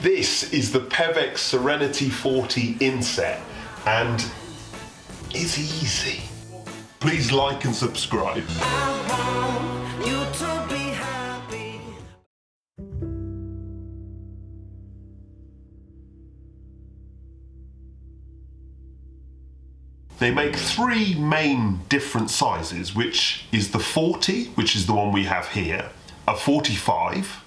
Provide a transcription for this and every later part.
This is the Pevex Serenity 40 inset, and it's easy. Please like and subscribe. They make three main different sizes, which is the 40, which is the one we have here, a 45,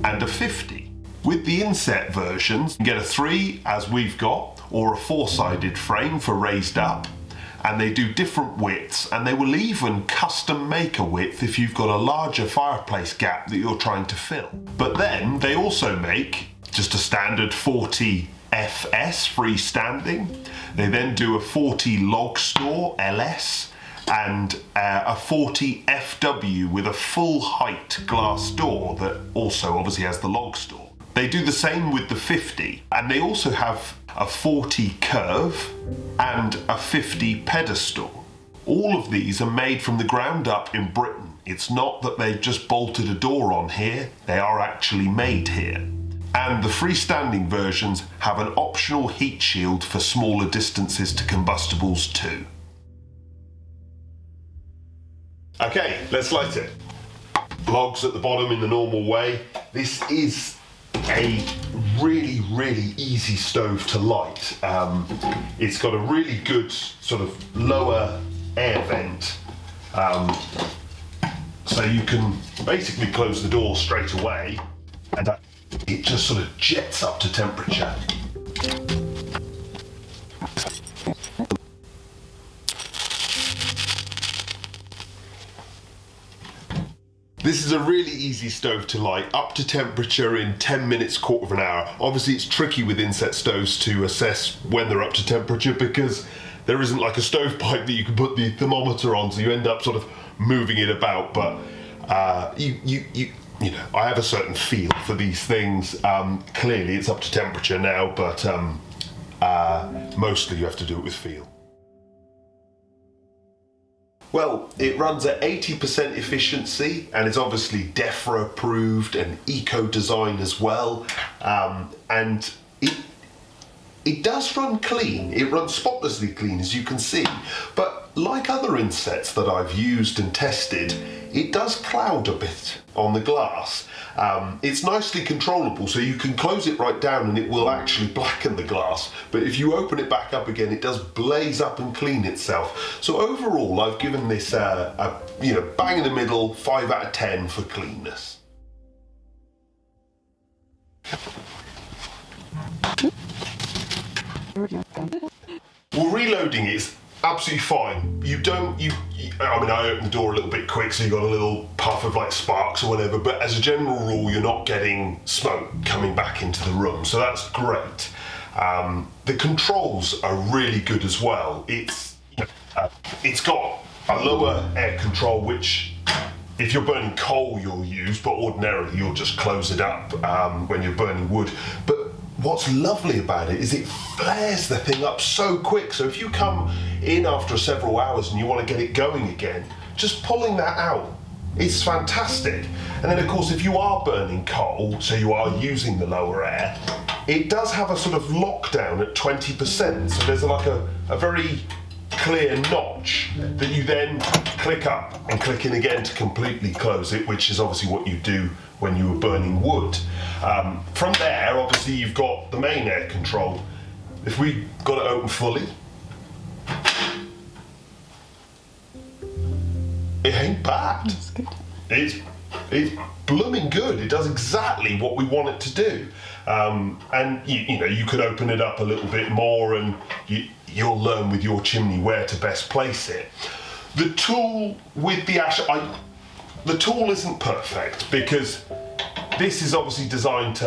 and a 50. With the inset versions, you get a 3, as we've got, or a 4-sided frame for raised up, and they do different widths, and they will even custom make a width if you've got a larger fireplace gap that you're trying to fill. But then they also make just a standard 40 FS freestanding. They then do a 40 log store LS and a 40 FW with a full height glass door that also obviously has the log store. They do the same with the 50, and they also have a 40 curve and a 50 pedestal. All of these are made from the ground up in Britain. It's not that they've just bolted a door on here, they are actually made here. And the freestanding versions have an optional heat shield for smaller distances to combustibles too. Okay, let's light it. Logs at the bottom in the normal way. This is a really easy stove to light. It's got a really good sort of lower air vent. So you can basically close the door straight away and it just sort of jets up to temperature. This is a really easy stove to light, up to temperature in 10 minutes, quarter of an hour. Obviously it's tricky with inset stoves to assess when they're up to temperature because there isn't like a stovepipe that you can put the thermometer on, so you end up sort of moving it about, but you know, I have a certain feel for these things. Clearly it's up to temperature now, but mostly you have to do it with feel. Well, it runs at 80% efficiency, and it's obviously DEFRA approved and eco-design as well, and it does run clean. It runs spotlessly clean, as you can see, but like other insets that I've used and tested, it does cloud a bit on the glass. It's nicely controllable, so you can close it right down and it will actually blacken the glass, but if you open it back up again, it does blaze up and clean itself. So overall, I've given this a bang in the middle, 5 out of 10 for cleanness. Well, reloading is absolutely fine. I mean, I opened the door a little bit quick, so you got a little puff of like sparks or whatever, but as a general rule, you're not getting smoke coming back into the room, so that's great. The controls are really good as well. It's got a lower air control, which if you're burning coal you'll use, but ordinarily you'll just close it up when you're burning wood. But what's lovely about it is it flares the thing up so quick, so if you come in after several hours and you want to get it going again, just pulling that out, it's fantastic. And then of course if you are burning coal, so you are using the lower air, it does have a sort of lockdown at 20%, so there's like a very clear notch that you then click up and click in again to completely close it, which is obviously what you do when you were burning wood. From there, obviously you've got the main air control. If we got it open fully, it ain't bad. That's good. It's blooming good. It does exactly what we want it to do. And you could open it up a little bit more, and you'll learn with your chimney where to best place it. The tool with the ash, the tool isn't perfect because this is obviously designed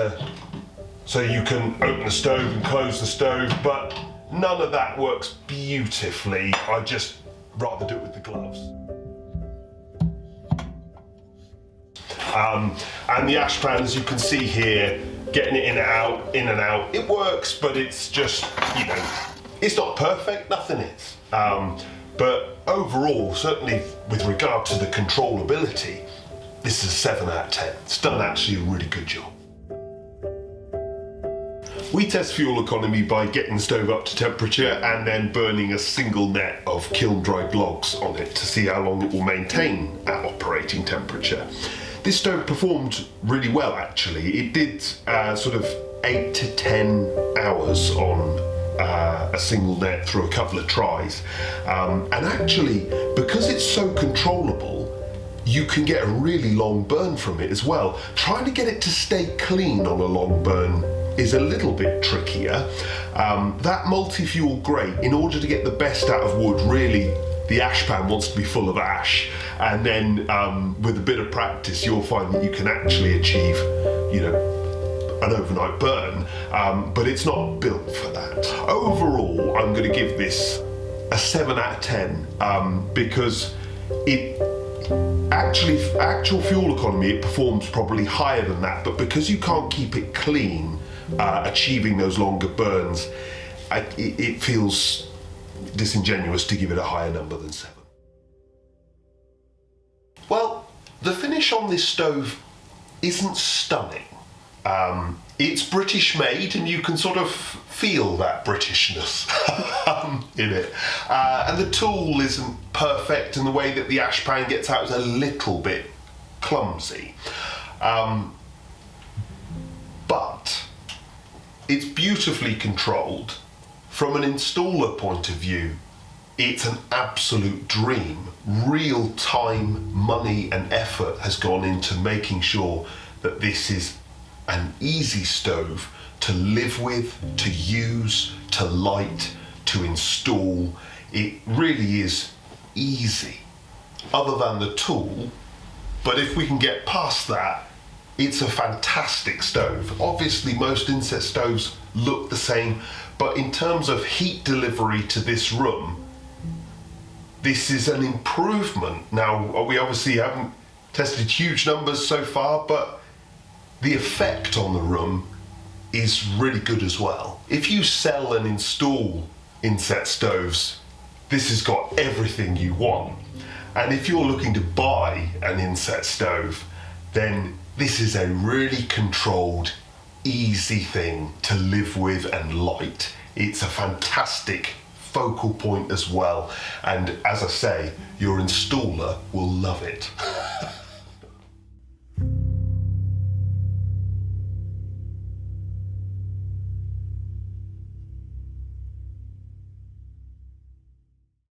so you can open the stove and close the stove, but none of that works beautifully. I'd just rather do it with the gloves. And the ash pan, as you can see here, getting it in and out, it works, but it's just, it's not perfect, nothing is. But overall, certainly with regard to the controllability, this is a 7 out of 10. It's done actually a really good job. We test fuel economy by getting the stove up to temperature and then burning a single net of kiln-dried logs on it to see how long it will maintain at operating temperature. This stove performed really well, actually. It did sort of 8 to 10 hours on a single net through a couple of tries. And actually, because it's so controllable, you can get a really long burn from it as well. Trying to get it to stay clean on a long burn is a little bit trickier. That multi-fuel grate, in order to get the best out of wood, really the ash pan wants to be full of ash, and then with a bit of practice you'll find that you can actually achieve, you know, an overnight burn, but it's not built for that. Overall, I'm going to give this a 7 out of 10 because it actual fuel economy, it performs probably higher than that, but because you can't keep it clean, achieving those longer burns, it feels disingenuous to give it a higher number than 7. Well, the finish on this stove isn't stunning. It's British made, and you can sort of feel that Britishness in it. And the tool isn't perfect, and the way that the ash pan gets out is a little bit clumsy. But it's beautifully controlled. From an installer point of view, it's an absolute dream. Real time, money and effort has gone into making sure that this is an easy stove to live with, to use, to light, to install. It really is easy, other than the tool. But if we can get past that, it's a fantastic stove. Obviously, most inset stoves look the same, but in terms of heat delivery to this room, this is an improvement. Now, we obviously haven't tested huge numbers so far, but the effect on the room is really good as well. If you sell and install inset stoves, this has got everything you want. And if you're looking to buy an inset stove, then this is a really controlled, easy thing to live with and light. It's a fantastic focal point as well. And as I say, your installer will love it.